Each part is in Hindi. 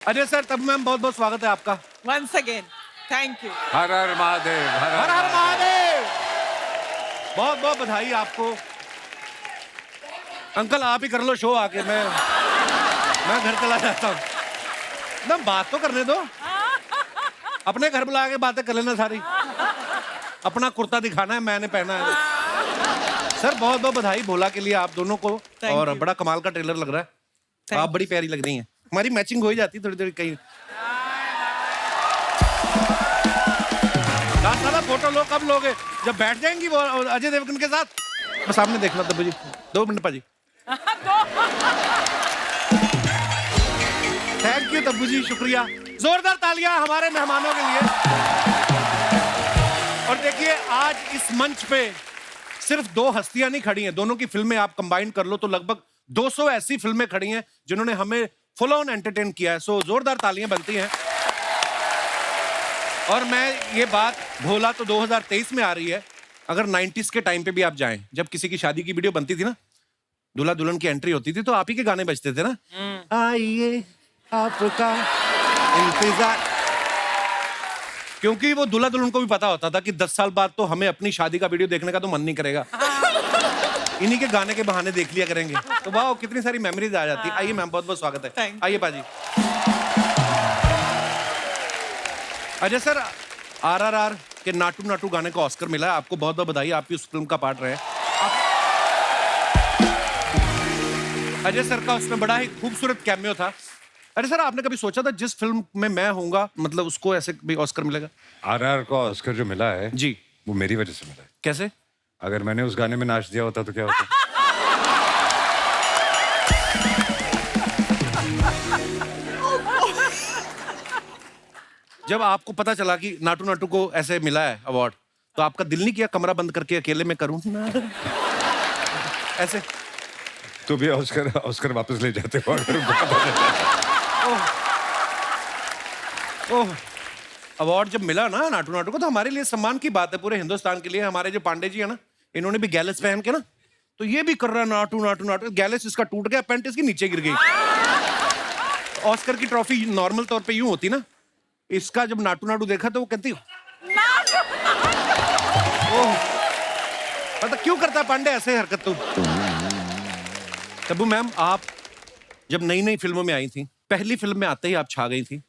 अजय सर, तब मैम बहुत बहुत स्वागत है आपका। Once again, thank you. हर हर महादेव, हर हर महादेव। बहुत बहुत बधाई आपको। अंकल आप ही कर लो शो आके, मैं घर चला जाता हूँ ना। बात तो करने दो, अपने घर बुला के बातें कर लेना सारी। अपना कुर्ता दिखाना है, मैंने पहना है। सर बहुत बहुत बधाई भोला के लिए आप दोनों को। और बड़ा कमाल का ट्रेलर लग रहा है। आप बड़ी प्यारी लग रही हैं। हमारी मैचिंग हो ही जाती थोड़ी थोड़ी कहीं। साला फोटो लो, कब लोगे? जब बैठ जाएंगी वो अजय देवगन के साथ। बस सामने देखना तब्बू जी, 2 मिनट पाजी। थैंक यू तब्बू जी, शुक्रिया। जोरदार तालियां हमारे मेहमानों के लिए। और देखिए आज इस मंच पे सिर्फ 2 हस्तियां नहीं खड़ी हैं, दोनों की फिल्में आप कंबाइन कर लो तो लगभग 200 ऐसी फिल्में खड़ी हैं जिन्होंने हमें फुल ऑन एंटरटेन किया है। सो जोरदार तालियां बनती हैं। और मैं ये बात, भोला तो 2023 में आ रही है, अगर 90s के टाइम पे भी आप जाएं, जब किसी की शादी की वीडियो बनती थी ना, दूल्हा दुल्हन की एंट्री होती थी तो आप ही के गाने बजते थे ना। आइए आपका इंतजार, क्योंकि वो दूल्हा दुल्हन को भी पता होता था कि 10 साल बाद तो हमें अपनी शादी का वीडियो देखने का तो मन नहीं करेगा। इन्हीं के गाने के बहाने देख लिया करेंगे। तो वाह, कितनी सारी मेमोरीज आ जाती है। आइए मैम, बहुत बहुत स्वागत है। आइए बाजी। अजय सर, RRR के नाटू नाटू गाने को ऑस्कर मिला है, आपको बहुत बहुत बधाई, आप भी उस फिल्म का पार्ट रहे। अजय सर का उसमें बड़ा ही खूबसूरत कैमियो था। अरे सर, आपने कभी सोचा था जिस फिल्म में मैं होऊंगा, मतलब उसको ऐसे भी ऑस्कर मिलेगा? RRR को ऑस्कर जो मिला है जी, वो मेरी वजह से मिला है। कैसे? अगर मैंने उस गाने में नाच दिया होता तो क्या होता? जब आपको पता चला कि नाटू नाटू को ऐसे मिला है अवार्ड, तो आपका दिल नहीं किया कमरा बंद करके अकेले में करूं ऐसे? तो भी ऑस्कर वापस ले जाते हो अगर उनको पता चला। ओह, अवार्ड जब मिला ना नाटू नाटू को, तो हमारे लिए सम्मान की बात है, पूरे हिंदुस्तान के लिए। हमारे जो पांडे जी है ना, इन्होंने भी गैलेस पहन के ना, तो ये भी कर रहा है नाटू नाटू नाटू। गैलेस इसका टूट गया, पैंट इसकी नीचे गिर गई। ऑस्कर की ट्रॉफी नॉर्मल तौर पे यूं होती ना, इसका जब नाटू नाटू देखा तो वो कहती ओह, पता क्यों करता पांडे ऐसे हरकत? तू तब्बू मैम, आप जब नई नई फिल्मों में आई थी, पहली फिल्म में आते ही आप छा गई थी,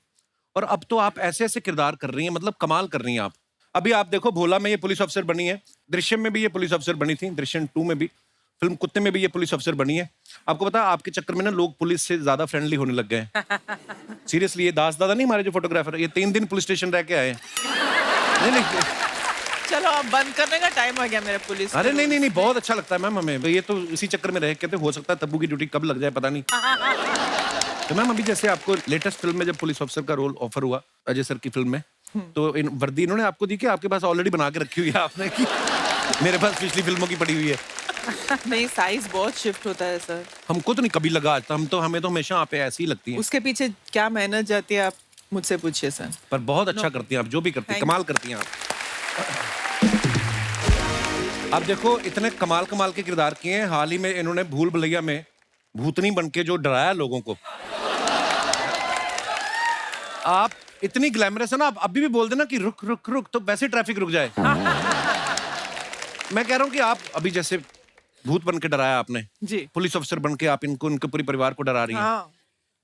और अब तो आप ऐसे ऐसे किरदार कर रही हैं, मतलब कमाल कर रही हैं आप। अभी आप देखो, भोला में ये पुलिस अफसर बनी है, दृश्यम में भी ये पुलिस अफसर बनी थी, दृश्यम 2 में भी, फिल्म कुत्ते में भी ये पुलिस अफसर बनी है। आपको पता है, आपके चक्कर में ना लोग पुलिस से ज्यादा फ्रेंडली होने लग गए हैं। सीरियसली, ये दास दादा नहीं हमारे जो फोटोग्राफर, ये 3 दिन पुलिस स्टेशन रह के आए। नहीं, चलो अब बंद करने का टाइम हो गया मेरे पुलिस। अरे नहीं, बहुत अच्छा लगता है मैम हमें। ये तो इसी चक्कर में रह कहते, हो सकता है तब्बू की ड्यूटी कब लग जाए पता नहीं। तो मैम, अभी जैसे आपको लेटेस्ट फिल्म में जब पुलिस ऑफिसर का रोल ऑफर हुआ अजय सर की फिल्म में, तो वर्दी इन्होंने आपको दी कि आपके पास ऑलरेडी बना के रखी हुई है आपने कि मेरे पास पिछली फिल्मों की पड़ी हुई है? नहीं, साइज बहुत शिफ्ट होता है सर। हमको तो नहीं कभी लगा आज तक, हमें तो हमेशा आप ऐसी ही लगती हैं। उसके पीछे क्या मेहनत जाती है आप मुझसे पूछिए सर। पर बहुत अच्छा करती हैं आप, जो भी करती हैं कमाल करती हैं आप। आप देखो, इतने कमाल कमाल के किरदार किए हैं। हाल ही में इन्होंने भूल भुलैया में भूतनी बनके जो डराया लोगों को, आप इतनी ग्लैमरस है ना, आप अभी भी बोल देना कि रुक रुक रुक तो वैसे ट्रैफिक रुक जाए। मैं कह रहा हूँ कि आप अभी जैसे भूत बन के डराया आपने जी, पुलिस अफसर बन के आप इनको, इनके पूरे परिवार को डरा रही हैं। हाँ,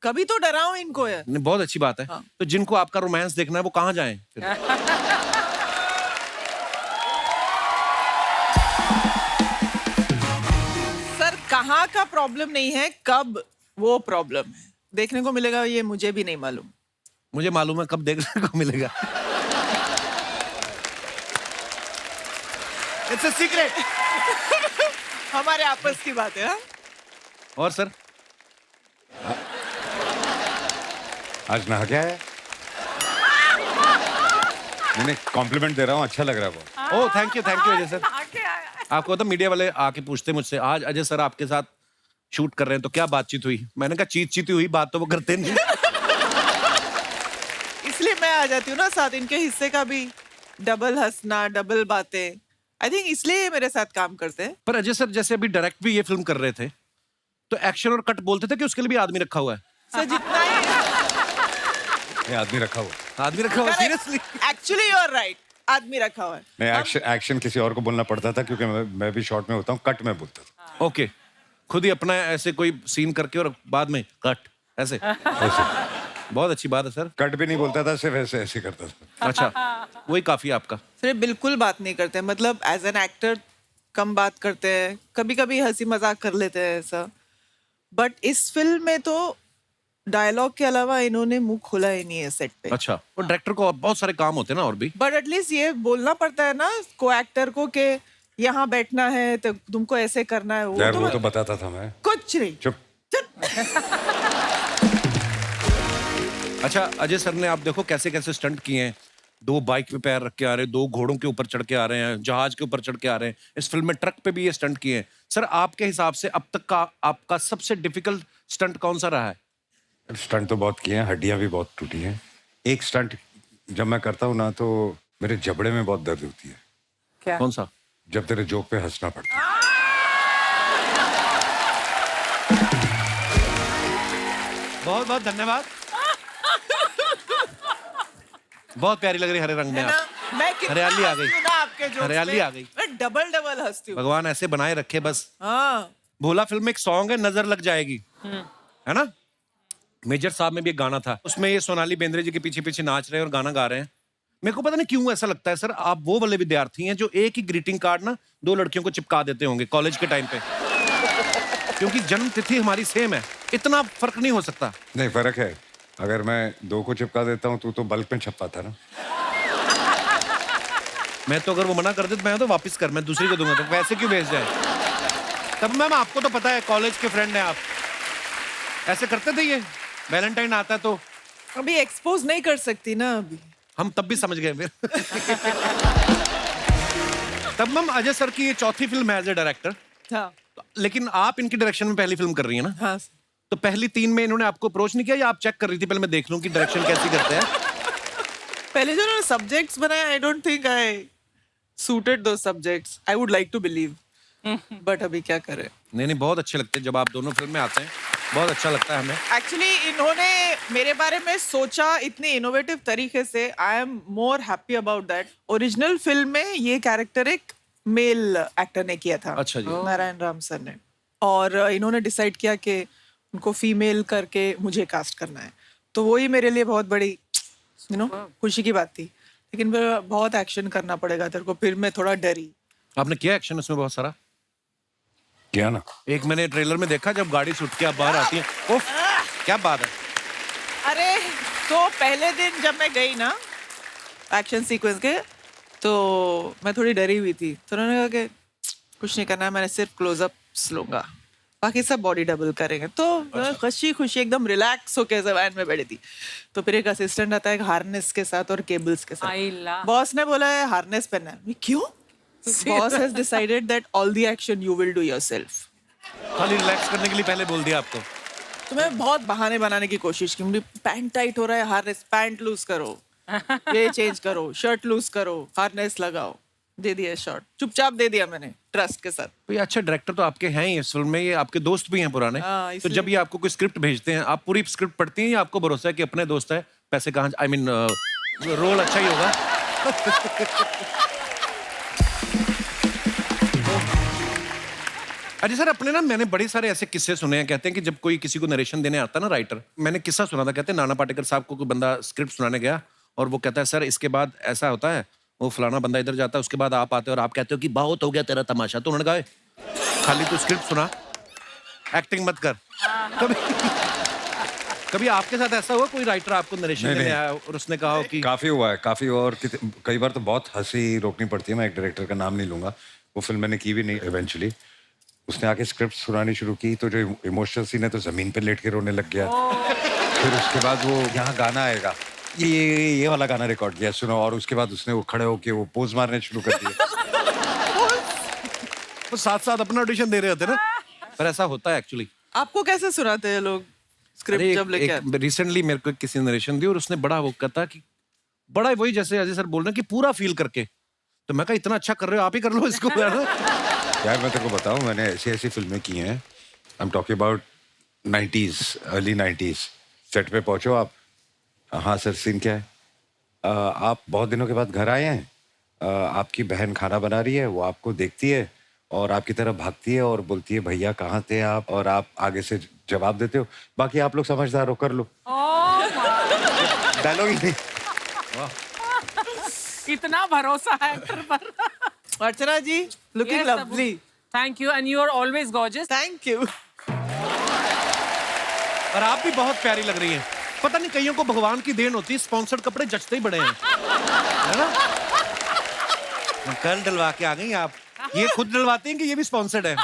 कभी तो डराओ इनको यार। नहीं, बहुत अच्छी बात है। हाँ। तो जिनको आपका रोमांस देखना है वो कहाँ जाएं फिर? सर, कहाँ का प्रॉब्लम नहीं है, कब वो प्रॉब्लम है देखने को मिलेगा, ये मुझे भी नहीं मालूम। मुझे मालूम है कब देखने को मिलेगा। It's a secret. हमारे आपस की बात है। हाँ? और सर, आज नहा क्या है? मैंने कॉम्प्लीमेंट दे रहा हूँ, अच्छा लग रहा है वो। Oh thank you Ajay sir. आपको तो मीडिया वाले आके पूछते मुझसे, आज अजय सर आपके साथ शूट कर रहे हैं तो क्या बातचीत हुई? मैंने कहा चीत हुई, बात तो वो करते नहीं। इसलिए मैं आ जाती हूँ ना साथ, इनके हिस्से का भी डबल हंसना, डबल बातें। आई थिंक इसलिए ये मेरे साथ काम करते हैं। पर अजय सर जैसे अभी डायरेक्ट भी ये फिल्म कर रहे थे, तो एक्शन और कट बोलते थे कि उसके लिए भी आदमी रखा हुआ है? सर जितना ही ये आदमी रखा हुआ। आदमी रखा हुआ seriously? Actually you are right, आदमी रखा हुआ है। नहीं, एक्शन किसी और को बोलना पड़ता था क्योंकि मैं भी शॉर्ट में होता हूँ, कट में बोलता था। ओके, खुद ही अपना ऐसे कोई सीन करके और बाद में कट ऐसे। ऐसे बहुत अच्छी बात है सर। कट भी नहीं बोलता था, सिर्फ ऐसे ऐसे करता था। अच्छा, वही काफी है आपका। फिर बिल्कुल बात नहीं करते, मतलब एज एन एक्टर कम बात करते हैं, कभी कभी हंसी मजाक कर लेते हैं ऐसा, बट इस फिल्म में तो डायलॉग के अलावा इन्होंने मुंह खोला ही नहीं है सेट पे। अच्छा, और डायरेक्टर को बहुत सारे काम होते हैं ना और भी। बट एटलीस्ट ये बोलना पड़ता है ना को एक्टर को कि यहाँ बैठना है तो तुमको ऐसे करना है। यार वो तो बताता था मैं। कुछ नहीं। चुप। अच्छा अजय सर ने आप देखो कैसे कैसे स्टंट किए हैं। 2 बाइक पे पैर रख के आ रहे हैं, 2 घोड़ों के ऊपर चढ़ के आ रहे हैं, जहाज के ऊपर चढ़ के आ रहे हैं। इस फिल्म में ट्रक पे भी ये स्टंट किए हैं। सर आपके हिसाब से अब तक का आपका सबसे डिफिकल्ट स्टंट कौन सा रहा है? स्टंट तो बहुत किए हैं, हड्डियां भी बहुत टूटी हैं। एक स्टंट जब मैं करता हूँ ना तो मेरे जबड़े में बहुत दर्द होती है। क्या? कौन सा? जब तेरे जोक पे हंसना पड़ता है। बहुत बहुत धन्यवाद। बहुत प्यारी लग रही हरे रंग में है ना? आप। मैं कितना हरियाली आ गई। हंसती हूँ ना आपके जोक्स हरियाली पे। आ गई। मैं डबल डबल हंसती हूँ। भगवान ऐसे बनाए रखे बस। हाँ। भोला फिल्म में एक सॉन्ग है नजर लग जाएगी, है ना? मेजर साहब में भी एक गाना था, उसमें ये सोनाली बेंद्रे जी के पीछे पीछे नाच रहे हैं और गाना गा रहे हैं। मेरे को पता नहीं क्यों ऐसा लगता है सर, आप वो वाले विद्यार्थी हैं जो एक ही ग्रीटिंग कार्ड ना 2 लड़कियों को चिपका देते होंगे कॉलेज के टाइम पे। क्योंकि जन्म तिथि हमारी सेम है, इतना फर्क नहीं हो सकता। नहीं, फर्क है। अगर मैं 2 को चिपका देता हूँ तो बल्क में छपता ना। मैं तो अगर वो मना कर दे तो मैं तो वापस कर, मैं दूसरी को दूंगा, तो वैसे क्यों भेज जाए? तब मैम आपको तो पता है कॉलेज के फ्रेंड हैं आप, ऐसे करते थे ये वैलेंटाइन आता है तो। अभी एक्सपोज नहीं कर सकती ना अभी। हम तब भी समझ गए फिर। तब मैम अजय सर की ये 4थी फिल्म है एज ए डायरेक्टर, हाँ। लेकिन आप इनकी डायरेक्शन में पहली फिल्म कर रही है ना? हाँ। तो पहली 3 में इन्होंने आपको अप्रोच नहीं किया या आप चेक कर रही थी पहले मैं देख लूं कि डायरेक्शन कैसी करते हैं? पहले जो उन्होंने सब्जेक्ट्स बनाए, I don't think I suited the subjects. I would like to believe, but अभी क्या करें। नहीं नहीं, बहुत अच्छे लगते हैं जब आप दोनों फिल्म में आते हैं, बहुत अच्छा लगता है हमें। एक्चुअली इन्होंने मेरे बारे में सोचा इतने इनोवेटिव तरीके से, I am more happy about that. Original film में ये कैरेक्टर एक मेल एक्टर ने किया था। अच्छा जी। नारायण राम सर ने, और इन्होंने डिसाइड किया कि उनको फीमेल करके मुझे कास्ट करना है, तो वही मेरे लिए बहुत बड़ी खुशी की बात थी। लेकिन फिर बहुत एक्शन करना पड़ेगा तेरे को, फिर मैं थोड़ा डरी। आपने किया एक्शन उसमें बहुत सारा? किया ना। एक मैंने ट्रेलर में देखा जब गाड़ी छूट के आप बाहर आती है, ओफ क्या बात है। अरे तो पहले दिन जब मैं गई ना एक्शन सीक्वेंस के, तो मैं थोड़ी डरी हुई थी, तो उन्होंने कहा कि कुछ नहीं करना है, मैंने सिर्फ क्लोजअप्स लूंगा, बाकी सब बॉडी डबल करेंगे। तो खुशी खुशी एकदम रिलैक्स होके जबान में बैठी थी। तो फिर एक असिस्टेंट आता है हार्नेस के साथ और केबल्स के साथ। बॉस ने बोला है हार्नेस पहनना है। क्यों? Boss has decided that all the action you will do yourself. खाली रिलैक्स करने के लिए पहले बोल दिया आपको? तो मैं बहुत बहाने बनाने की कोशिश की, मुझे पैंट टाइट हो रहा है, हार्नेस, पैंट लूज करो, ये चेंज करो, शर्ट लूज करो, हार्नेस लगाओ। दे दिया शॉट, चुपचाप दे दिया मैंने, ट्रस्ट के साथ। तो ये अच्छे डायरेक्टर तो आपके हैं ही इस फिल्म में, ये आपके दोस्त भी हैं पुराने। तो जब ये आपको कोई स्क्रिप्ट भेजते हैं, आप पूरी स्क्रिप्ट पढ़ती हैं या आपको भरोसा है कि अपने दोस्त है, पैसे कहाँ, आई मीन रोल अच्छा ही होगा? अजय सर अपने ना मैंने बड़े सारे ऐसे किस्से सुने हैं, कहते हैं कि जब कोई किसी को नरेशन देने आता है ना राइटर, मैंने किस्सा सुना था, कहते हैं नाना पाटेकर साहब को कोई बंदा स्क्रिप्ट सुनाने गया और वो कहता है सर इसके बाद ऐसा होता है, वो फलाना बंदा इधर जाता है, उसके बाद आप आते हो और आप कहते हो कि बहुत हो गया तेरा तमाशा। तो उन्होंने कहा खाली तू स्क्रिप्ट सुना, एक्टिंग मत कर। कभी आपके साथ ऐसा हुआ कोई राइटर आपको नरेशन देने आया और उसने कहा हो कि? काफी हुआ है, काफी हुआ, और कई बार तो बहुत हंसी रोकनी पड़ती है। मैं एक डायरेक्टर का नाम नहीं लूंगा, वो फिल्म मैंने की भी नहीं इवेंचुअली। उसने आके स्क्रिप्ट सुनानी शुरू की तो जो इमोशनल सीन है तो जमीन पे लेट के रोने लग गया। फिर उसके बाद वो यहाँ गाना आएगा, ये वाला गाना रिकॉर्ड किया, सुनो, और उसके बाद उसने वो खड़े होके वो पोज मारने शुरू कर दिए। वो साथ साथ अपना ऑडिशन दे रहे होते ना, पर ऐसा होता है एक्चुअली। आपको कैसे सुनाते हैं लोग स्क्रिप्ट जब लेके आते? रिसेंटली मेरे को किसी ने नरेशन दी और उसने बड़ा वो कहता कि बड़ा वही जैसे अजय सर बोल रहे हैं कि पूरा फील करके, तो मैं कहा इतना अच्छा कर रहे हो आप ही कर लो इसको। यार मैं तेरे को बताऊं, मैंने ऐसी ऐसी फिल्में की हैं, I am talking about 90s, early 90s। Set पे पहुंचो आप, हाँ सर, सीन क्या है? आप बहुत दिनों के बाद घर आए हैं। आपकी बहन खाना बना रही है, वो आपको देखती है और आपकी तरफ भागती है और बोलती है भैया कहाँ थे आप, और आप आगे से जवाब देते हो। बाकी आप लोग समझदार हो, कर लो। डायलॉग ही नहीं। इतना भरोसा है एक्टर पर। Archana ji looking Yes, lovely. Thank you and you are always gorgeous. Thank you. और आप भी बहुत प्यारी लग रही हैं। पता नहीं कईयों को भगवान की देन होती है, स्पॉन्सर्ड कपड़े जचते ही बड़े हैं, है ना? कल डलवा के आ गई आप। ये खुद डलवाती हैं कि ये भी स्पॉन्सर्ड है?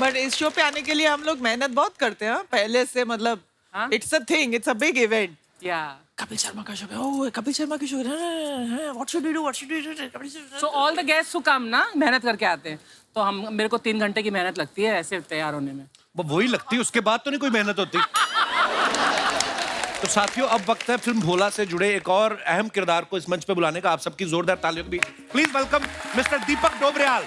बट इस शो पे आने के लिए हम लोग मेहनत बहुत करते हैं पहले से, मतलब हाँ? It's a thing, it's a big event. या कपिल शर्मा का शो है, ओह कपिल शर्मा की शो है, what should we do, what should we do, Kapil Sharma. So all the guests who come ना मेहनत करके आते हैं, तो हम मेरे को 3 घंटे की मेहनत लगती है ऐसे तैयार होने में। वो वही लगती है, उसके बाद तो नहीं कोई मेहनत होती। तो साथियों, अब वक्त है फिल्म भोला से जुड़े एक और अहम किरदार को इस मंच पे बुलाने का। आप सबकी जोरदार तालियों के बीच प्लीज वेलकम मिस्टर दीपक डोबरियाल।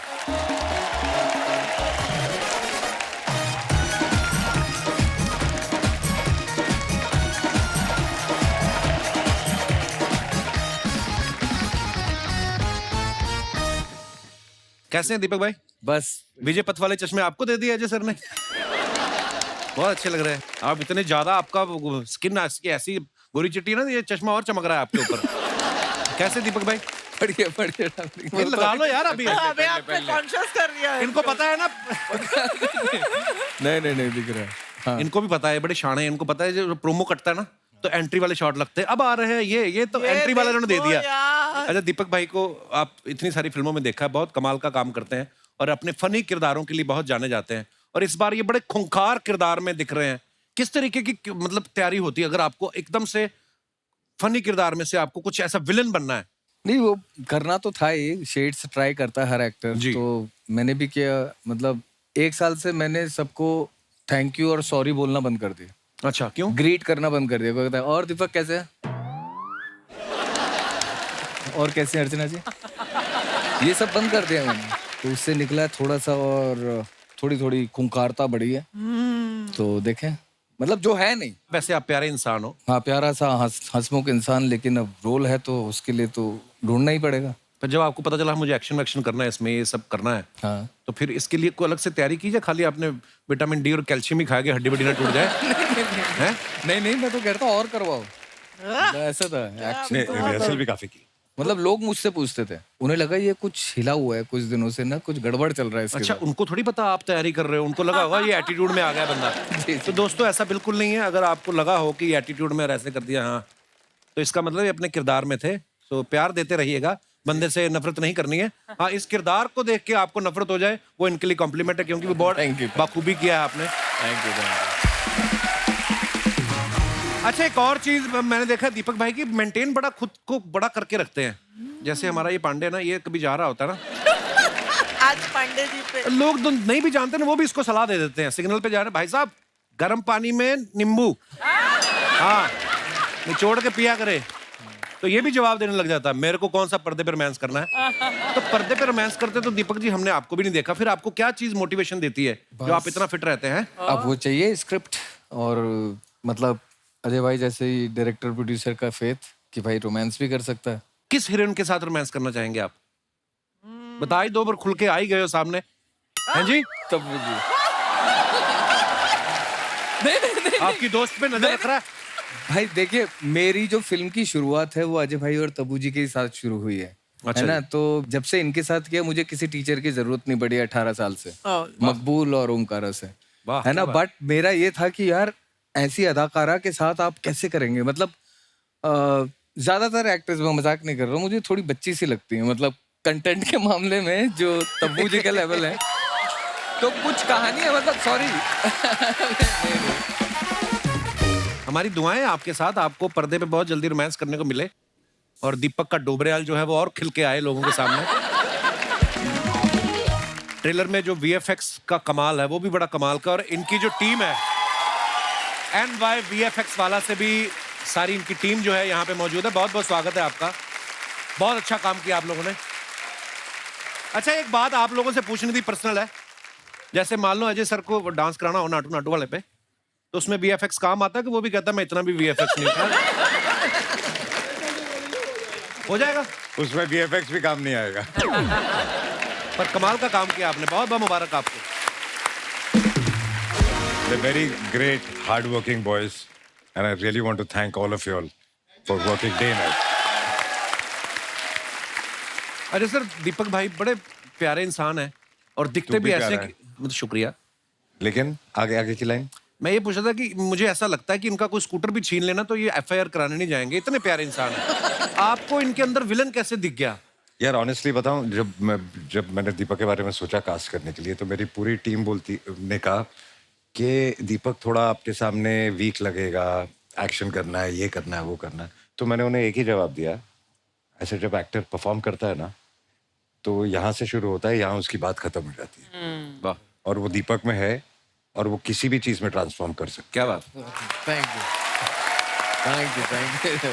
कैसे हैं दीपक भाई? बस विजय पथ वाले चश्मे आपको दे दिए अजय सर ने? बहुत अच्छे लग रहे हैं आप। इतने ज्यादा आपका स्किन ऐसी गोरी चिट्टी है ना, ये चश्मा और चमक रहा है आपके ऊपर। कैसे दीपक भाई? बढ़िया बढ़िया। ये लगा लो यार अभी। अबे आपने कॉन्शियस कर दिया है। इनको पता है ना। नहीं दिख रहा है। हाँ। इनको भी पता है, बड़े शाणे हैं। इनको पता है जो प्रोमो कटता है ना तो एंट्री वाले शॉट लगते हैं। अब आ रहे हैं ये तो एंट्री वाले उन्होंने दे देखो दिया। यार। अच्छा, दीपक भाई को आप इतनी सारी फिल्मों में देखा है, बहुत कमाल का काम करते हैं और अपने फनी किरदारों के लिए बहुत जाने जाते हैं। और इस बार ये बड़े खूंखार किरदार में दिख रहे हैं। किस तरीके की मतलब तैयारी होती है अगर आपको एकदम से फनी किरदार में से आपको कुछ ऐसा विलन बनना है? नहीं, वो करना तो था ही, शेड्स ट्राई करता है हर एक्टर। जी। तो मैंने भी किया, मतलब 1 साल से मैंने सबको थैंक यू और सॉरी बोलना बंद कर दिया। अच्छा, क्यों? ग्रीट करना बंद कर दिया। कोई कहता है और दीपक कैसे है, और कैसे हैं अर्चना जी, ये सब बंद कर दिया मैंने। तो उससे निकला थोड़ा सा, और थोड़ी खूंखारता बढ़ी है। तो देखें, मतलब जो है नहीं। वैसे आप प्यारे इंसान हो। हाँ, प्यारा सा हंसमुख इंसान, लेकिन अब रोल है तो उसके लिए तो ढूंढना ही पड़ेगा। पर जब आपको पता चला मुझे एक्शन वैक्शन करना है, इसमें ये सब करना है, हाँ। तो फिर इसके लिए कोई अलग से तैयारी कीजिए? खाली आपने विटामिन डी और कैल्शियम ही खा के हड्डी बड्डी ना टूट जाए? हैं? नहीं, मैं तो कहता और करवाओ। ऐसा था एक्शन। रिहर्सल भी काफी की। मतलब लोग मुझसे पूछते थे, उन्हें लगा ये कुछ हिला हुआ है कुछ दिनों से ना, कुछ गड़बड़ चल रहा है इसके अच्छा, साथ। उनको थोड़ी पता आप तैयारी कर रहे हो। उनको लगा होगा ये एटीट्यूड में आ गया बंदा। जी। तो दोस्तों, ऐसा बिल्कुल नहीं है। अगर आपको लगा हो कि एटीट्यूड में और ऐसे कर दिया, हाँ, तो इसका मतलब ये अपने किरदार में थे। तो प्यार देते रहिएगा, बंदे से नफरत नहीं करनी है। हाँ, इस किरदार को देख के आपको नफरत हो जाए वो इनके लिए कॉम्प्लीमेंट है, क्योंकि वो बहुत Thank you. बाखूबी किया है आपने। Thank you. अच्छा, एक और चीज मैंने देखा दीपक भाई की, मेंटेन बड़ा खुद को बड़ा करके रखते हैं। जैसे हमारा ये पांडे ना, ये कभी जा रहा होता है ना, आज पांडे जी पे लोग तो नहीं भी जानते ना, वो भी इसको सलाह दे देते हैं। सिग्नल पे जा रहे हैं, भाई साहब गर्म पानी में नींबू, हाँ, निचोड़ के पिया करे। तो ये भी जवाब देने लग जाता है, मेरे को कौन सा पर्दे पे रोमांस करना है। तो पर्दे पे रोमांस करते तो दीपक जी हमने आपको भी नहीं देखा। फिर आपको क्या चीज मोटिवेशन देती है जो आप इतना फिट रहते हैं? अब वो चाहिए स्क्रिप्ट, और मतलब अजय भाई जैसे ही डायरेक्टर प्रोड्यूसर का फेथ कि भाई रोमांस भी कर सकता है। किस हीरोइन के साथ रोमांस करना चाहेंगे आप? बता ही दो, बार खुल के आ ही गए हो सामने। हैं जी? तब वो जी। आपकी दोस्त पे नजर रख रहा है। भाई देखिए, मेरी जो फिल्म की शुरुआत है वो अजय भाई और तब्बू जी के साथ शुरू हुई है। अच्छा है ना? जी। तो जब से इनके साथ किया, मुझे किसी टीचर की जरूरत नहीं पड़ी 18 साल से, मकबूल और ओमकारा से। वाह, है ना? क्या बट मेरा ये था कि यार ऐसी अदाकारा के साथ आप कैसे करेंगे। मतलब ज्यादातर एक्टर्स, मैं मजाक नहीं कर रहा हूँ, मुझे थोड़ी बच्ची सी लगती है, मतलब कंटेंट के मामले में जो तब्बू जी का लेवल है। तो कुछ कहानी है, मतलब सॉरी। हमारी दुआएं आपके साथ, आपको पर्दे पे बहुत जल्दी रोमांस करने को मिले और दीपक का डोबरियाल जो है वो और खिल के आए लोगों के सामने। ट्रेलर में जो वीएफएक्स का कमाल है वो भी बड़ा कमाल का, और इनकी जो टीम है NY VFX वाला से भी सारी इनकी टीम जो है यहाँ पे मौजूद है। बहुत बहुत स्वागत है आपका, बहुत अच्छा काम किया आप लोगों ने। अच्छा, एक बात आप लोगों से पूछनी थी, पर्सनल है। जैसे मान लो अजय सर को डांस कराना हो नाटू नाटू वाले पे, तो उसमें VFX काम आता है कि वो भी कहता है मैं इतना भी VFX नहीं था। हो जाएगा। उसमें VFX भी काम नहीं आएगा। पर कमाल का काम किया आपने, बहुत बहुत मुबारक आपको। They're very great, hard-working boys, and I really want to thank all of you all for working day and night. अरे सर, दीपक भाई बड़े प्यारे इंसान हैं और दिखते तू भी भी ऐसे प्यारा कि मतलब शुक्रिया। लेकिन आगे आगे की लाइन मैं ये पूछ रहा था कि मुझे ऐसा लगता है कि इनका कोई स्कूटर भी छीन लेना तो ये FIR कराने नहीं जाएंगे, इतने प्यारे इंसान हैं। आपको इनके अंदर विलन कैसे दिख गया? यार ऑनेस्टली बताऊं, जब मैंने दीपक के बारे में सोचा कास्ट करने के लिए, तो मेरी पूरी टीम ने कहा कि दीपक थोड़ा आपके सामने वीक लगेगा, एक्शन करना है, ये करना है, वो करना है। तो मैंने उन्हें एक ही जवाब दिया, ऐसे जब एक्टर परफॉर्म करता है ना, तो यहाँ से शुरू होता है, यहाँ उसकी बात खत्म हो जाती है। वाह, और वो दीपक में है और वो किसी भी चीज में ट्रांसफॉर्म कर सकता क्या बात। Thank you, thank you, thank you.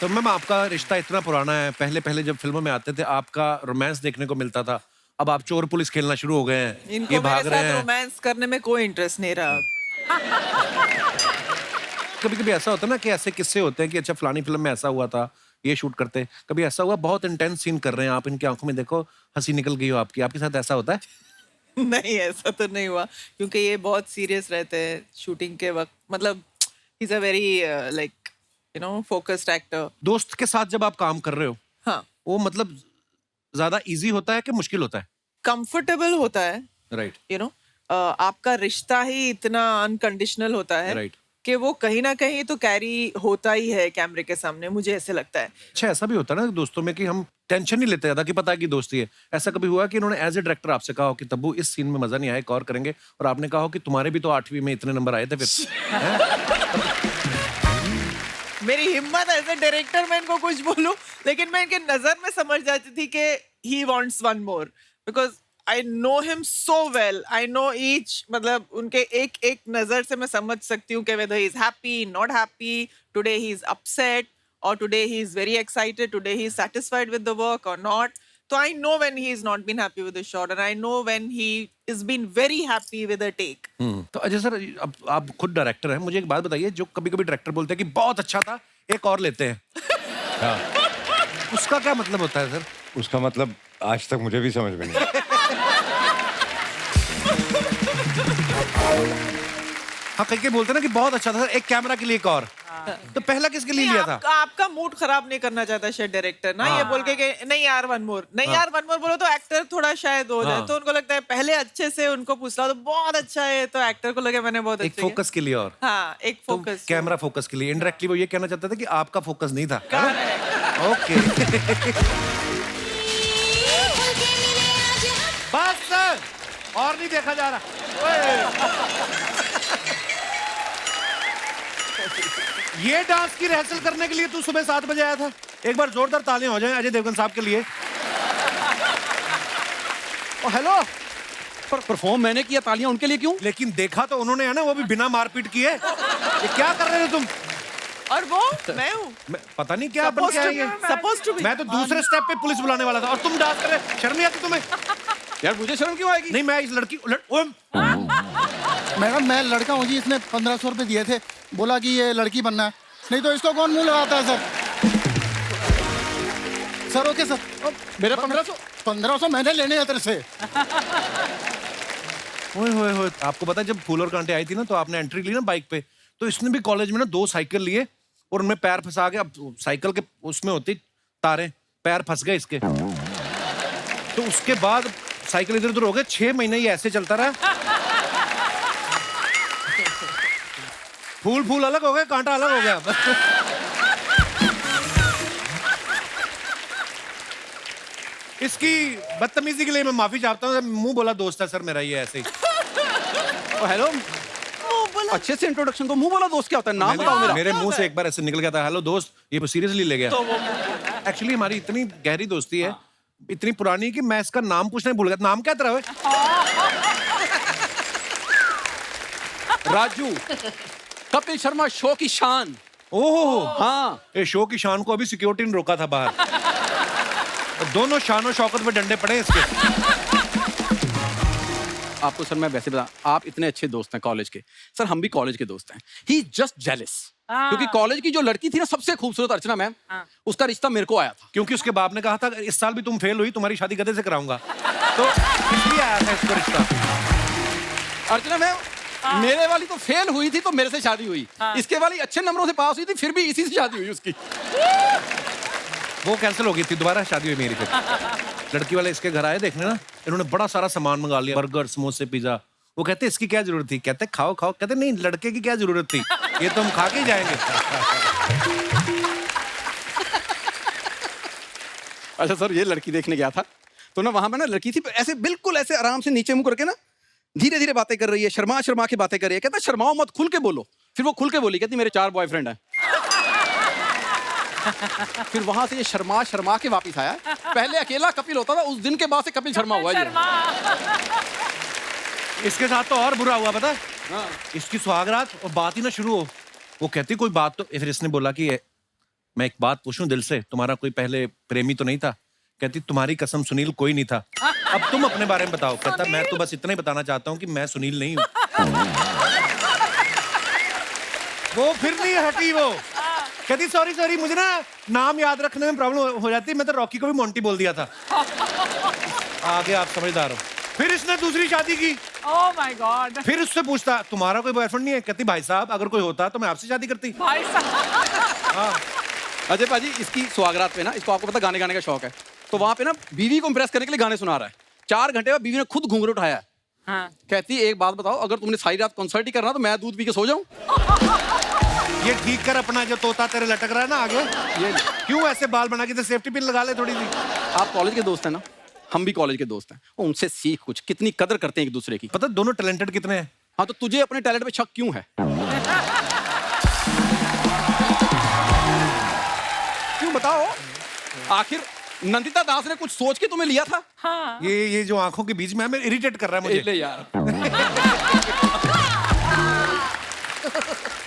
तो मैम आपका रिश्ता इतना पुराना है, पहले पहले जब फिल्मों में आते थे आपका रोमांस देखने को मिलता था, अब आप चोर पुलिस खेलना शुरू हो गए हैं, इनको ये मेरे भाग रहे साथ हैं। रोमांस करने में कोई इंटरेस्ट नहीं रहा। कभी कभी ऐसा होता है ना कि ऐसे किस्से होते हैं कि अच्छा फलानी फिल्म में ऐसा हुआ था, ये शूट करते हैं, कभी ऐसा हुआ बहुत इंटेंस सीन कर रहे हैं आप, इनकी आंखों में देखो हंसी निकल गई हो आपकी, आपके साथ ऐसा होता है? नहीं, ऐसा तो नहीं हुआ, क्योंकि ये बहुत सीरियस रहते हैं शूटिंग के वक्त। मतलब he is a very like you know focused actor. दोस्त के साथ जब आप काम कर रहे हो, हाँ, वो मतलब ज्यादा इजी होता है कि मुश्किल होता है? कंफर्टेबल होता है, राइट, यू नो। आपका रिश्ता ही इतना अनकंडीशनल होता है राइट। कि वो कहीं ना कहीं तो कैरी होता ही है कैमरे के सामने, मुझे ऐसे लगता है। अच्छा, ऐसा भी होता है ना दोस्तों में कि हम टेंशन नहीं लेते ज्यादा कि पता है कि दोस्ती है। ऐसा कभी हुआ कि इन्होंने एज ए डायरेक्टर आपसे कहा हो कि तब्बू इस सीन में मजा नहीं आया, एक और करेंगे, और आपने कहा हो कि तुम्हारे भी तो 8वीं में इतने नंबर आए थे फिर? मेरी हिम्मत एज ए डायरेक्टर मैं इनको कुछ बोलूं, लेकिन मैं इनके नजर में समझ जाती थी कि he wants one more, because I know him so well, I know each, मतलब उनके एक एक नजर से मैं समझ सकती हूँ कि weather he is happy, not happy, today he is upset, or today he is very excited, today he is satisfied with the work or not. So I know when he is not been happy with the shot, and I know when he is been very happy with the take. तो अजय सर, अब आप खुद डायरेक्टर हैं, मुझे एक बात बताइए, जो कभी कभी डायरेक्टर बोलते हैं कि बहुत अच्छा था, एक और लेते हैं, उसका क्या मतलब होता है सर? उसका मतलब आज तक मुझे भी समझ में नहीं। हाँ, कहीं बोलते हैं ना कि बहुत अच्छा था सर, एक कैमरा के लिए एक और, तो पहला किसके लिए लिया था? आपका मूड खराब नहीं करना चाहता शायद डायरेक्टर ना, ये बोल के कि नहीं यार वन मोर, नहीं यार वन मोर बोलो तो एक्टर थोड़ा शायद हो जाए, तो उनको लगता है पहले अच्छे से उनको पूछ लो तो बहुत अच्छा है, तो एक्टर को लगे मैंने बहुत एक अच्छा फोकस के लिए और, हाँ, एक तो फोकस, कैमरा फोकस के लिए। इनडायरेक्टली वो ये कहना चाहता था कि आपका फोकस नहीं था। ओके, बस सर, और नहीं देखा जा रहा। ये डांस की रिहर्सल करने के लिए तू सुबह 7 बजे आया था? एक बार जोरदार तालियां हो जाएं अजय देवगन साहब के लिए। ओ हेलो, पर परफॉर्म मैंने किया, तालियां उनके लिए क्यों? लेकिन देखा तो उन्होंने है ना, वो भी बिना मारपीट किए। ये क्या कर रहे थे तुम? और वो मैं हूँ, पता नहीं क्या बन के आई है। Suppose to be. मैं तो दूसरे स्टेप पे पुलिस बुलाने वाला था और तुम डांस कर रहे। शर्म नहीं आती तुम्हें? यार मुझे शर्म क्यों आएगी? नहीं, मैं इस लड़की मैडम मैं लड़का हूँ जी, इसने 1500 रुपए दिए थे, बोला कि ये लड़की बनना है, नहीं तो इसको कौन मुंह लगाता है सर? सर ओके सर, मेरा 1500 मैंने लेने हैं तेरे से। ओए होए होए, आपको पता है जब फूल और कांटे आई थी ना, तो आपने एंट्री ली ना बाइक पे, तो इसने भी कॉलेज में ना 2 साइकिल लिए और उनमें पैर फंसा के, अब साइकिल के उसमें होती तारें, पैर फंस गए इसके, तो उसके बाद साइकिल इधर उधर हो गए। 6 महीने ये ऐसे चलता रहा। फूल फूल अलग हो गए, कांटा अलग हो गया। इसकी बदतमीजी के लिए मैं माफी चाहता हूँ, मुंह बोला दोस्त है सर मेरा, ये ऐसे ही। ओ हेलो, अच्छे से इंट्रोडक्शन दो, मुंह बोला दोस्त क्या होता है? नाम बताओ मेरा। मेरे मुंह से एक बार ऐसे निकल गया था, हेलो दोस्त, ये सीरियसली ले गया। एक्चुअली हमारी इतनी गहरी दोस्ती है, इतनी पुरानी, कि मैं इसका नाम पूछने भूल गया। नाम क्या तेरा है? राजू, कपिल शर्मा शो की शान। ओह हाँ, ये शो की शान को अभी सिक्योरिटी ने रोका था बाहर, और दोनों शान और शौकत पे डंडे पड़े इसके। आपको सर मैं वैसे बता, आप इतने अच्छे दोस्त हैं कॉलेज के, सर हम भी कॉलेज के दोस्त हैं। ही जस्ट जेलस, क्योंकि कॉलेज की जो लड़की थी ना सबसे खूबसूरत अर्चना मैम, उसका रिश्ता मेरे को आया था। क्योंकि उसके बाप ने कहा था इस साल भी तुम फेल हुई, तुम्हारी शादी गधे से कराऊंगा, तो इसलिए आया था इसको रिश्ता। अर्चना मैम मेरे वाली तो फेल हुई थी तो मेरे से शादी हुई, इसके वाली अच्छे नंबरों से पास हुई थी फिर भी इसी से शादी हुई उसकी। वो कैंसिल हो गई थी, दोबारा शादी हुई मेरी फिर। लड़की वाले इसके घर आए देखने ना, इन्होंने बड़ा सारा सामान मंगा लिया, बर्गर समोसे पिज्जा। वो कहते इसकी क्या जरूरत थी, कहते खाओ खाओ, कहते नहीं लड़के की क्या जरूरत थी, ये तो हम खा के ही जाएंगे। अच्छा सर, ये लड़की देखने गया था तो ना वहां पे ना लड़की थी ऐसे बिल्कुल ऐसे आराम से नीचे मुंह करके ना धीरे धीरे बातें कर रही है, शर्मा शर्मा के बातें कर रही है। कहता शर्माओ मत, खुल के बोलो। फिर वो खुल के बोली, कहती मेरे 4 बॉयफ्रेंड हैं। फिर वहां से ये शर्मा शर्मा के वापिस आया। पहले अकेला कपिल होता था, उस दिन के बाद से कपिल शर्मा हुआ ये। इसके साथ तो और बुरा हुआ पता है? इसकी सुहागरात और बात ही ना शुरू हो, वो कहती कोई बात तो, फिर इसने बोला कि मैं एक बात पूछूं दिल से, तुम्हारा कोई पहले प्रेमी तो नहीं था? कहती तुम्हारी कसम सुनील कोई नहीं था, अब तुम अपने बारे में बताओ। कहता मैं तो बस इतना ही बताना चाहता हूँ कि मैं सुनील नहीं हूँ। वो फिर नहीं हटी, वो कहती सॉरी सॉरी, मुझे ना नाम याद रखने में प्रॉब्लम हो जाती है, मैं तो रॉकी को भी मोंटी बोल दिया था। आगे आप समझदार हो। फिर इसने दूसरी शादी की। Oh my God. फिर उससे पूछता तुम्हारा कोई बॉयफ्रेंड नहीं है? कहती भाई साहब अगर कोई होता तो मैं आपसे शादी करती। भाई साहब। अजय पाजी इसकी सुहागरात पे ना, इसको आपको पता गाने गाने का शौक है, तो वहां पे ना बीवी को इम्प्रेस करने के लिए गाने सुना रहा है। 4 घंटे बाद बीवी ने खुद घूंघट उठाया है। हाँ। कहती एक बात बताओ, अगर तुमने सारी रात कॉन्सर्ट ही करना तो मैं दूध पी के सो जाऊं? ये ठीक कर अपना जो तोता तेरे लटक रहा है ना आगे, ये क्यों ऐसे बाल बना के, सेफ्टी पिन लगा ले थोड़ी सी। आप कॉलेज के दोस्त हैं ना, हम भी कॉलेज के दोस्त हैं, उनसे सीख कुछ, कितनी कदर करते हैं एक दूसरे की। पता दोनों टैलेंटेड कितने हैं। हाँ तो तुझे अपने टैलेंट पे शक क्यों है? क्यों बताओ? आखिर नंदिता दास ने कुछ सोच के तुम्हें लिया था? हाँ। ये जो आंखों के बीच में हमें इरिटेट कर रहा है मुझे। ले यार।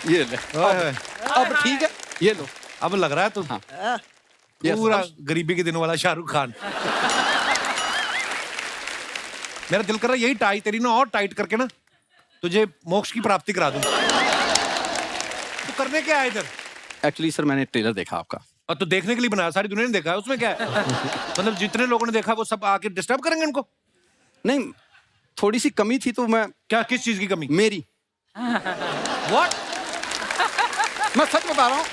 ये ले। अब ठीक है, ये लो। अब लग रहा है तू पूरा गरीबी के दिनों वाला शाहरुख खान। मेरा दिल कर रहा है यही टाई तेरी ना और टाइट करके ना तुझे मोक्ष की प्राप्ति करा दूं। तू करने क्या है इधर? एक्चुअली सर मैंने ट्रेलर देखा आपका। और तो देखने के लिए बनाया, सारी दुनिया ने देखा है, उसमें क्या है? मतलब जितने लोगों ने देखा वो सब आके डिस्टर्ब करेंगे इनको? नहीं, थोड़ी सी कमी थी तो मैं। क्या, किस चीज की कमी? मेरी। व्हाट? मैं सच बता रहा हूँ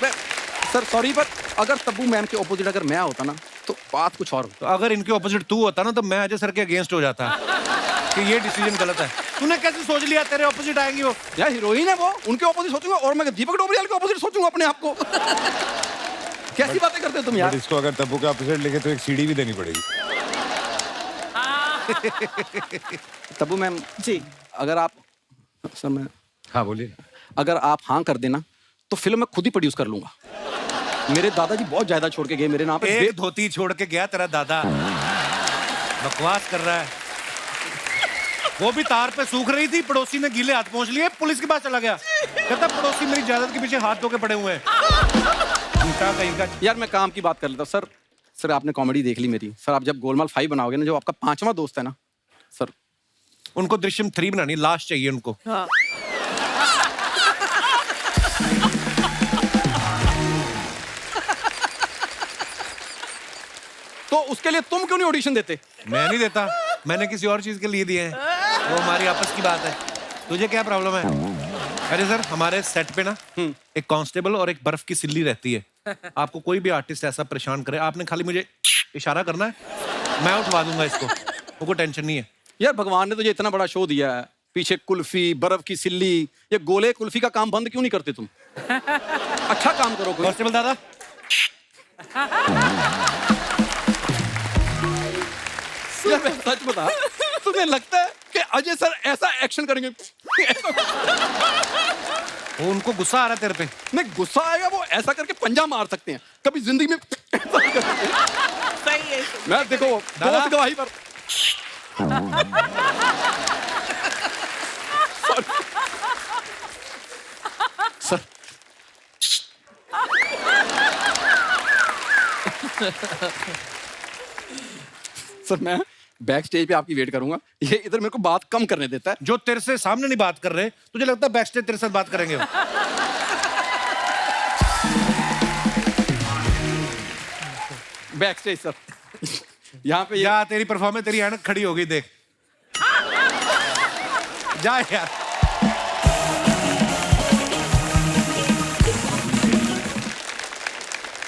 सर, सॉरी, पर अगर तब्बू मैम के ऑपोजिट अगर मैं होता ना तो बात कुछ और। तो अगर इनके ऑपोजिट तू होता ना तो मैं अजय सर के अगेंस्ट हो जाता कि ये डिसीजन गलत है। तूने कैसे सोच लिया तेरे ऑपोजिट आएंगी वो? यार हीरोइन है वो, उनके ऑपोजिट सोचूंगा और मैं दीपक डोबरियाल के ऑपोजिट सोचूंगा अपने आप को। कैसी बातें करते हो तुम यार? इसको अगर तब्बू के ऑपोजिट लेके तो एक सीढ़ी भी देनी पड़ेगी। तब्बू मैम जी, अगर आप सर मैं हाँ बोलिए। अगर आप हाँ कर देना तो फिल्म मैं खुद ही प्रोड्यूस कर लूंगा। मेरे दादाजी बहुत जायदाद छोड़ के गए मेरे नाम पे। एक धोती छोड़ के गया तेरा दादा, बकवास कर रहा है। वो भी तार पे सूख रही थी, पड़ोसी ने गीले हाथ पहुंच लिए, पुलिस के पास चला गया, कहता पड़ोसी मेरी जायदाद के पीछे हाथ धो के पड़े हुए हैं। कहीं का। यार मैं काम की बात कर लेता हूँ सर। सर आपने कॉमेडी देख ली मेरी। सर आप जब गोलमाल 5 बनाओगे ना, जो आपका 5वां दोस्त है ना सर, उनको दृश्यम 3 बनानी, लास्ट चाहिए उनको। हाँ। तो उसके लिए तुम क्यों नहीं ऑडिशन देते? मैं नहीं देता, मैंने किसी और चीज के लिए दिए हैं, वो हमारी आपस की बात है। तुझे क्या प्रॉब्लम है? अरे सर हमारे सेट पे ना एक कांस्टेबल और एक बर्फ की सिल्ली रहती है। आपको कोई भी आर्टिस्ट ऐसा परेशान करे, आपने खाली मुझे इशारा करना है, मैं उठवा दूंगा इसको, कोई टेंशन नहीं है। यार भगवान ने तुझे इतना बड़ा शो दिया है, पीछे कुल्फी, बर्फ की सिल्ली, ये गोले कुल्फी का काम बंद क्यों नहीं करते तुम? अच्छा काम करो कोई। कांस्टेबल दादा, यार मैं सच बता, तुम्हें लगता है कि अजय सर ऐसा एक्शन करेंगे? वो उनको गुस्सा आ रहा है तेरे पे। नहीं गुस्सा आएगा, वो ऐसा करके पंजा मार सकते हैं, कभी जिंदगी में ऐसा नहीं कर सकते। सही है। मैं देखो दादा? दोस्त गवाही पर। सर सर बैक स्टेज पे आपकी वेट करूंगा। ये इधर मेरे को बात कम करने देता है। जो तेरे से सामने नहीं बात कर रहे, तुझे लगता है बैक स्टेज तेरे साथ बात करेंगे वो? Back stage sir. यहाँ पे या तेरी परफॉर्मेंस, तेरी ऐनक खड़ी हो गई, देख। जा यार।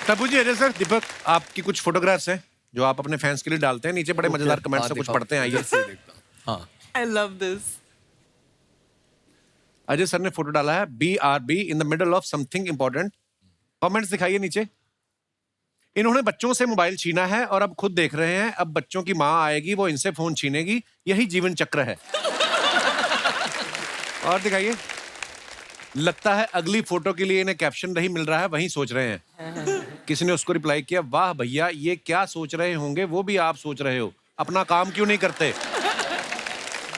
तब्बू जी, अजय सर, दीपक, आपकी कुछ फोटोग्राफ्स हैं जो आप अपने फैंस के लिए डालते हैं, नीचे बड़े मजेदार कमेंट्स से कुछ पढ़ते हैं, आइए। हाँ I love this. Ajay sir ने फोटो डाला है, BRB in the middle of something important. Comments दिखाइए नीचे। इन्होंने बच्चों से मोबाइल छीना है और अब खुद देख रहे हैं, अब बच्चों की माँ आएगी, वो इनसे फोन छीनेगी, यही जीवन चक्र है। और दिखाइए। लगता है अगली फोटो के लिए इन्हें कैप्शन नहीं मिल रहा है, वहीं सोच रहे हैं। किसी ने उसको रिप्लाई किया, वाह भैया, ये क्या सोच रहे होंगे, वो भी आप सोच रहे हो, अपना काम क्यों नहीं करते?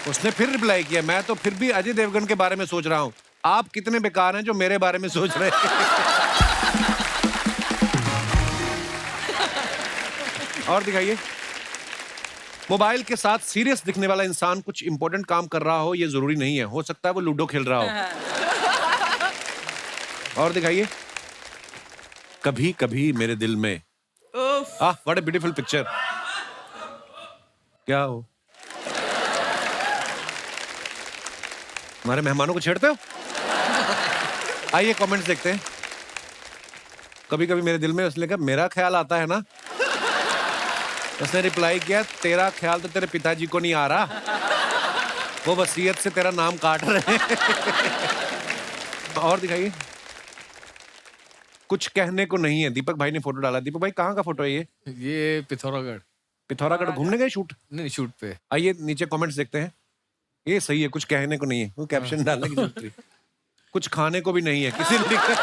उसने फिर रिप्लाई किया, मैं तो फिर भी अजय देवगन के बारे में सोच रहा हूं, आप कितने बेकार हैं जो मेरे बारे में सोच रहे हैं। और दिखाइए। मोबाइल के साथ सीरियस दिखने वाला इंसान कुछ इंपॉर्टेंट काम कर रहा हो, ये जरूरी नहीं है, हो सकता है वो लूडो खेल रहा हो। और दिखाइए। कभी कभी मेरे दिल में, व्हाट अ ब्यूटीफुल पिक्चर। क्या हो, हमारे मेहमानों को छेड़ते हो? आइए कमेंट्स देखते हैं। कभी कभी मेरे दिल में, उसने कहा मेरा ख्याल आता है ना। उसने रिप्लाई किया, तेरा ख्याल तो तेरे पिताजी को नहीं आ रहा, वो वसीयत से तेरा नाम काट रहे हैं। और दिखाइए। कुछ कहने को नहीं है, दीपक भाई ने फोटो डाला। दीपक भाई, कहाँ का फोटो है ये पिथौरागढ़। पिथौरागढ़ घूमने गए शूट? नहीं, शूट पे। आइए नीचे कमेंट्स देखते हैं। ये सही है, कुछ कहने को नहीं है, वो कैप्शन डालने की जरूरत नहीं। कुछ खाने को भी नहीं है, किसी ने लिखा।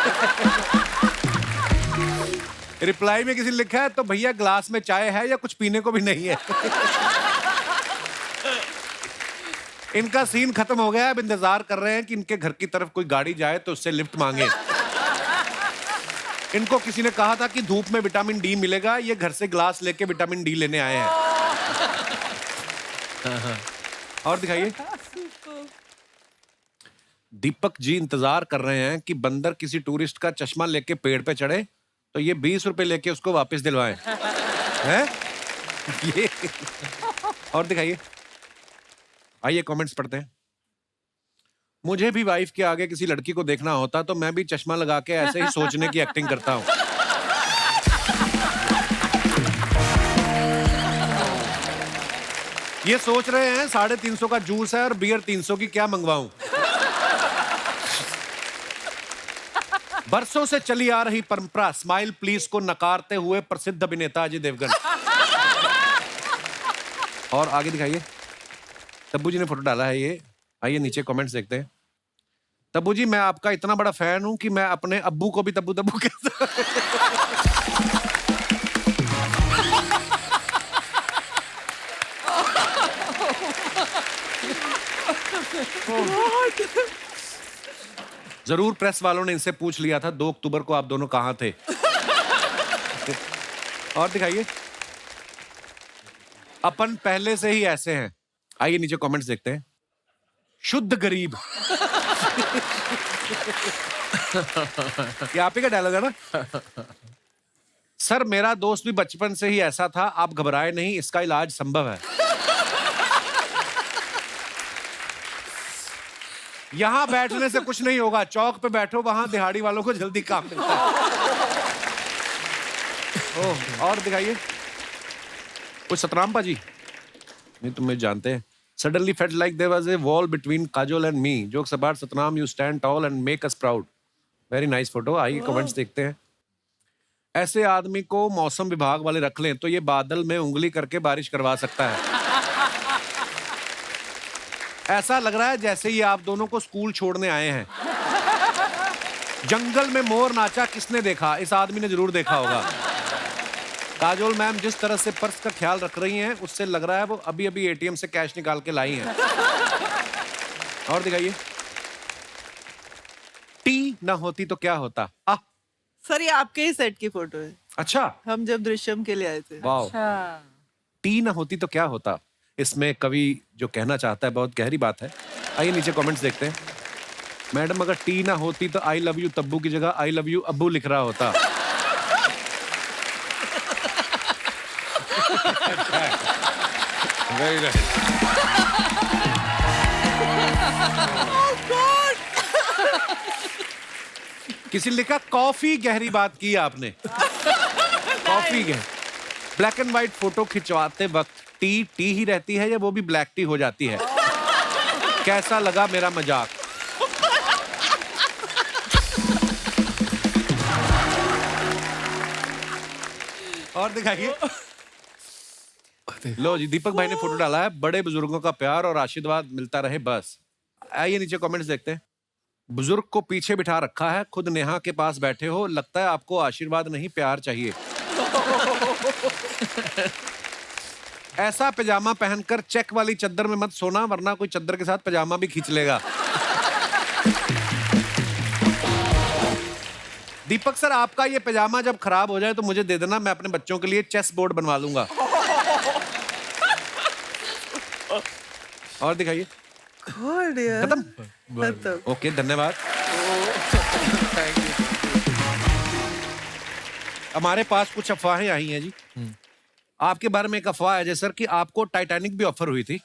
रिप्लाई में किसी ने लिखा है, तो भैया ग्लास में चाय है या कुछ पीने को भी नहीं है। इनका सीन खत्म हो गया, अब इंतजार कर रहे हैं कि इनके घर की तरफ कोई गाड़ी जाए तो उससे लिफ्ट मांगे। इनको किसी ने कहा था कि धूप में विटामिन डी मिलेगा, ये घर से ग्लास लेके विटामिन डी लेने आए हैं। और दिखाइए। दीपक जी इंतजार कर रहे हैं कि बंदर किसी टूरिस्ट का चश्मा लेके पेड़ पे चढ़े तो ये 20 रुपए लेके उसको वापस दिलवाएं। हैं? ये। और दिखाइए। आइए कमेंट्स पढ़ते हैं। मुझे भी वाइफ के आगे किसी लड़की को देखना होता तो मैं भी चश्मा लगा के ऐसे ही सोचने की एक्टिंग करता हूं। ये सोच रहे हैं 350 का जूस है और बियर 300 की, क्या मंगवाऊं? बरसों से चली आ रही परंपरा स्माइल प्लीज को नकारते हुए प्रसिद्ध अभिनेता अजय देवगन। और आगे दिखाइए। तब्बू जी ने फोटो डाला है ये। आइए नीचे कमेंट्स देखते हैं। तब्बू जी, मैं आपका इतना बड़ा फैन हूं कि मैं अपने अब्बू को भी तब्बू तब्बू कहता जरूर प्रेस वालों ने इनसे पूछ लिया था 2 अक्टूबर को आप दोनों कहां थे। और दिखाइए। अपन पहले से ही ऐसे हैं। आइए नीचे कमेंट्स देखते हैं। शुद्ध गरीब। ये आप ही का डायलॉग है ना? सर, मेरा दोस्त भी बचपन से ही ऐसा था, आप घबराए नहीं, इसका इलाज संभव है। यहां बैठने से कुछ नहीं होगा, चौक पे बैठो, वहां दिहाड़ी वालों को जल्दी काम मिलता है। ओह, और दिखाइए। कुछ सतराम पाजी नहीं, तुम मुझे जानते हैं। Suddenly felt like there was a wall between Kajol and me. Jokes about Satnam, you stand tall and make us proud. Very nice photo. आइए कमेंट्स देखते हैं। ऐसे आदमी को मौसम विभाग वाले रख लें तो ये बादल में उंगली करके बारिश करवा सकता है। ऐसा लग रहा है जैसे ही आप दोनों को स्कूल छोड़ने आए हैं। जंगल में मोर नाचा किसने देखा? इस आदमी ने जरूर देखा होगा। काजोल मैम जिस तरह से पर्स का ख्याल रख रही हैं, उससे लग रहा है वो अभी अभी एटीएम से कैश निकाल के लाई हैं। और दिखाइए। टी ना होती तो क्या होता? सर, ये आपके ही सेट की फोटो है। अच्छा, हम जब दृश्यम के लिए आए थे। वाह। टी ना होती तो क्या होता? इसमें कवि जो कहना चाहता है बहुत गहरी बात है। आइए नीचे कमेंट्स देखते हैं। मैडम अगर टी ना होती तो आई लव यू तब्बू की जगह आई लव यू अब्बू लिख रहा होता। Very right. किसी ने लिखा कॉफी गहरी बात की आपने। कॉफी गहरी। ब्लैक एंड व्हाइट फोटो खिंचवाते वक्त टी टी ही रहती है या वो भी ब्लैक टी हो जाती है? कैसा लगा मेरा मजाक? और दिखाइए। लो जी, दीपक भाई ने फोटो डाला है। बड़े बुजुर्गों का प्यार और आशीर्वाद मिलता रहे बस। आइए नीचे कमेंट्स देखते हैं। बुजुर्ग को पीछे बिठा रखा है, खुद नेहा के पास बैठे हो, लगता है आपको आशीर्वाद नहीं प्यार चाहिए। ऐसा पैजामा पहनकर चेक वाली चद्दर में मत सोना, वरना कोई चद्दर के साथ पैजामा भी खींच लेगा। दीपक सर, आपका ये पैजामा जब खराब हो जाए तो मुझे दे देना, मैं अपने बच्चों के लिए चेस बोर्ड बनवा लूंगा। और दिखाइए। God, यार। खत्म। ओके, धन्यवाद। हमारे पास कुछ अफवाहें आई हैं जी। आपके बारे में एक अफवाह है जैसे सर कि आपको टाइटैनिक भी ऑफर हुई थी,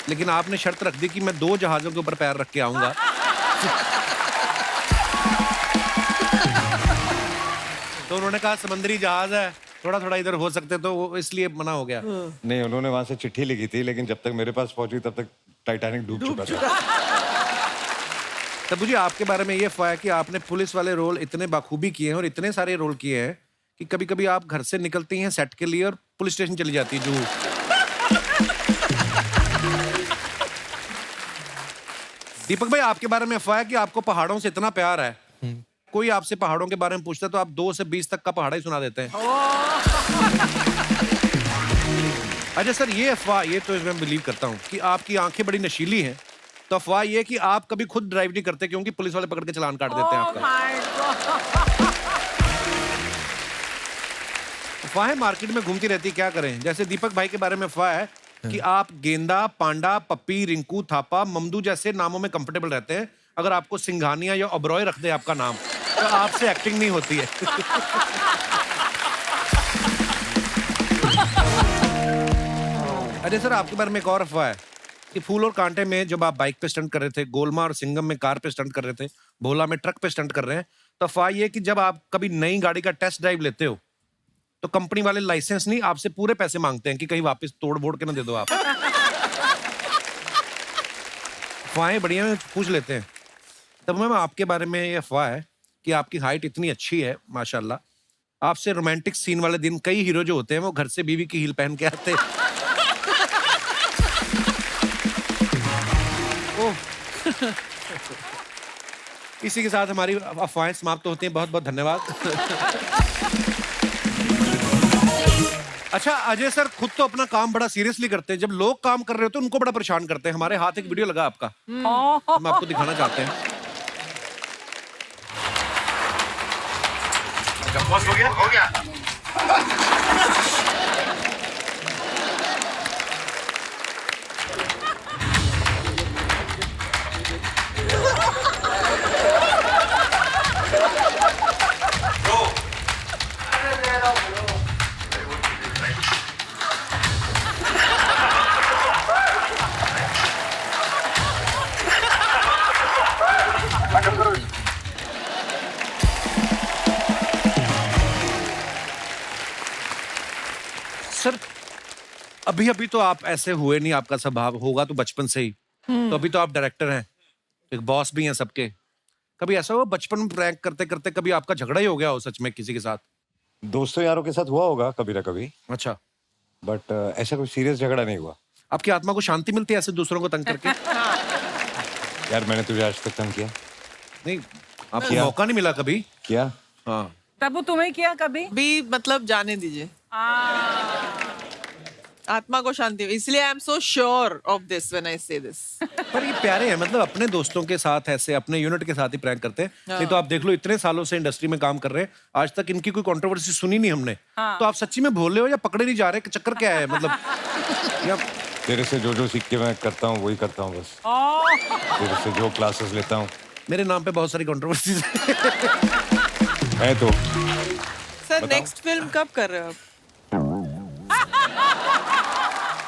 लेकिन आपने शर्त रख दी कि मैं 2 जहाजों के ऊपर पैर रख के आऊंगा। तो उन्होंने कहा समुद्री जहाज है, थोड़ा थोड़ा इधर हो सकते, तो वो इसलिए मना हो गया। नहीं, उन्होंने वहां से चिट्ठी लिखी थी, लेकिन जब तक मेरे पास पहुंची तब तक टाइटैनिक डूब चुका था। तब मुझे आपके बारे में ये अफवाह है कि आपने पुलिस वाले रोल इतने बाखूबी किए हैं और इतने सारे रोल किए हैं कि कभी कभी आप घर से निकलती हैं सेट के लिए और पुलिस स्टेशन चली जाती है जू। दीपक भाई, आपके बारे में अफवाह है कि आपको पहाड़ों से इतना प्यार है, कोई आपसे पहाड़ों के बारे में पूछता है तो आप 2 से 20 तक का पहाड़ा ही सुना देते हैं। अच्छा सर, ये अफवाह, ये तो मैं बिलीव करता हूँ कि आपकी आंखें बड़ी नशीली हैं, तो अफवाह ये कि आप कभी खुद ड्राइव नहीं करते क्योंकि पुलिस वाले पकड़ के चालान काट देते हैं आपका। अफवाहें मार्केट में घूमती रहती, क्या करें। जैसे दीपक भाई के बारे में अफवाह है कि आप गेंदा, पांडा, पप्पी, रिंकू, थापा, ममदू जैसे नामों में कंफर्टेबल रहते हैं। अगर आपको सिंघानिया या ओबरॉय रख दे आपका नाम, तो आपसे एक्टिंग नहीं होती है। अरे सर, आपके बारे में एक और अफवाह है कि फूल और कांटे में जब आप बाइक पे स्टंट कर रहे थे, गोलमा और सिंगम में कार पे स्टंट कर रहे थे, भोला में ट्रक पे स्टंट कर रहे हैं, तो अफवाह ये कि जब आप कभी नई गाड़ी का टेस्ट ड्राइव लेते हो तो कंपनी वाले लाइसेंस नहीं, आपसे पूरे पैसे मांगते हैं कि कहीं वापस तोड़ बोड़ के ना दे दो आप। अफवाहें बढ़िया में पूछ लेते हैं। तब मैम, आपके बारे में ये अफवाह है कि आपकी हाइट इतनी अच्छी है माशाल्लाह, आपसे रोमांटिक सीन वाले दिन कई हीरो जो होते हैं वो घर से बीवी की हील पहन के आते। ओह। इसी के साथ हमारी अफवाहें समाप्त होती हैं। बहुत बहुत धन्यवाद। अच्छा अजय सर, खुद तो अपना काम बड़ा सीरियसली करते हैं, जब लोग काम कर रहे होते हैं उनको बड़ा परेशान करते हैं। हमारे हाथ एक वीडियो लगा आपका, हम आपको दिखाना चाहते हैं। बस हो गया। सर, अभी अभी तो आप ऐसे हुए नहीं, आपका स्वभाव होगा तो बचपन से ही, तो अभी तो आप डायरेक्टर हैं, एक बॉस भी हैं सबके। कभी ऐसा हुआ बचपन में प्रैंक करते करते कभी आपका झगड़ा ही हो गया हो सच में किसी के साथ? दोस्तों यारों के साथ हुआ होगा कभी ना कभी, अच्छा, बट ऐसा कोई सीरियस झगड़ा नहीं हुआ। आपकी आत्मा को शांति मिलती है ऐसे दूसरों को तंग करके? यार, मैंने तुझे आज तक तंग किया? नहीं, आपको मौका नहीं मिला कभी? किया? तब तुम्हें किया कभी भी, मतलब जाने दीजिए। आत्मा को शांति, इसलिए I am so sure of this when I से दिस। पर ये प्यारे हैं, मतलब अपने दोस्तों के साथ ऐसे अपने यूनिट के साथ ही प्रैंक करते हैं। नहीं तो आप देख लो, इतने सालों से इंडस्ट्री में काम कर रहे हैं, आज तक इनकी कोई कंट्रोवर्सी सुनी नहीं हमने। तो आप सच्ची में भोले हो या पकड़े नहीं जा रहे? चक्कर क्या है मतलब? या तेरे से जो सीख के मैं करता हूँ वही करता हूँ बस। तेरे से जो क्लासेस लेता हूँ। मेरे नाम पे बहुत सारी कंट्रोवर्सीज है तो सर नेक्स्ट फिल्म कब कर रहे हो आप?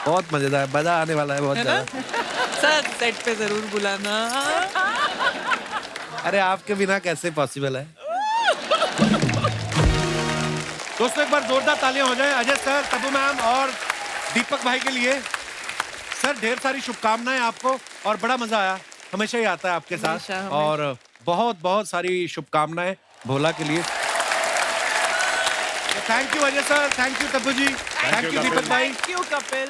बहुत मजेदार, मजा आने वाला है बहुत है ना? ज्यादा। सर सेट पे जरूर बुलाना। अरे आपके बिना कैसे पॉसिबल है? दोस्तों एक बार जोरदार तालियां हो जाए अजय सर, तब्बू मैम और दीपक भाई के लिए। सर ढेर सारी शुभकामनाएं आपको, और बड़ा मजा आया, हमेशा ही आता है आपके साथ, हमेशा, हमेशा। और बहुत बहुत सारी शुभकामनाएं भोला के लिए। Thank you Ajay sir, thank you Tabbu ji, thank you Deepak भाई। Thank you Kapil.